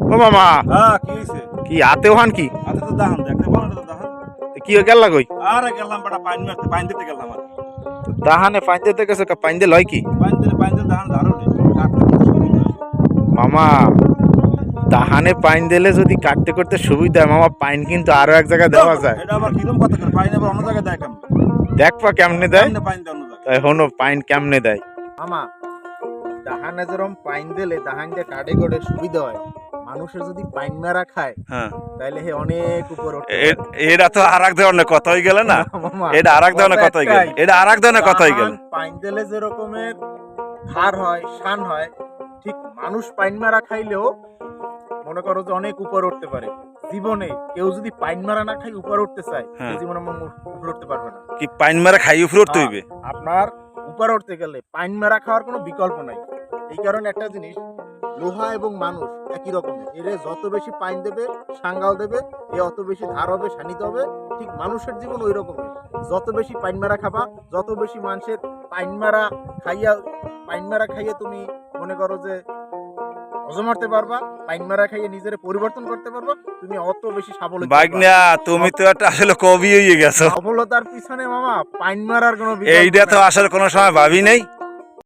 ও মামা হ্যাঁ কি হইছে? কি হাতে ওহান কি আচ্ছা তো দাহান দেখতে পাও না তো দাহান। কি হয়ে গেল কই আরে গেলাম বেটা পাইন মারতে পাইন দিতে গেলাম আর দাহানে পাইন দিতে গেছে পাইন দিল হয় কি পাইন দিলে দাহান ধারো নেই কাটতে করতে সুবিধা হয়। মামা দাহানে পাইন দিলে যদি কাটতে করতে সুবিধা হয় মামা পাইন কিন্তু আরো এক জায়গায় দেওয়া যায় এটা আবার কিরম কথা করে পাইন আবার অন্য জায়গায় দেয় কেমন? দেখবা কেমনে দেয় কেমনে পাইন দেয় অন্য জায়গায়? তাই হনো পাইন কেমনে দেয় মামা দাহানে যেরকম পাইন দিলে দাহান দিয়ে কাটে করে সুবিধা হয় মানুষের যদি পাইন মেরা খায় হ্যাঁ তাইলে হে অনেক উপর উঠতে এটা তো আর এক ধরনের কথা হয়ে গেল না মামা এটা আর এক ধরনের কথা হয়ে গেল এটা আর এক ধরনের কথা হয়ে গেল দাহান পাইন দিলে যে রকমের ধার হয় শান হয় ঠিক মানুষ পাইন মারা খাইলেও মনে করো যে অনেক উপর উঠতে পারে জীবনে কেউ যদি পাইন মারা না খাই উপর উঠতে চায় হ্যাঁ। জীবনে উপর উঠতে পারবে না কি পাইন মারা খাই উপরে উঠতে হইবে আপনার উপর উঠতে গেলে পাইন মারা খাওয়ার কোনো বিকল্প নাই এই কারণে একটা জিনিস লোহা এবং মানুষ একই রকমের এরে যত বেশি পাইন দেবে সাঙ্গাল দেবে এ অত বেশি ধার হবে শানিত হবে ঠিক মানুষের জীবন ওই রকমের যত বেশি পাইন মারা খাবা যত বেশি মানুষের পাইন মারা খাইয়ে তুমি মনে করো যে হজম করতে পারবা পাইন মারা খাইয়ে নিজের পরিবর্তন করতে পারবা তুমি অত বেশি সাবল বাগনা তুমি তো একটা আসলে কবি হয়ে গেছো সফলতার পিছনে মামা পাইন মারার কোনো এইটা তো আসলে কোনো সময় ভাবি নাই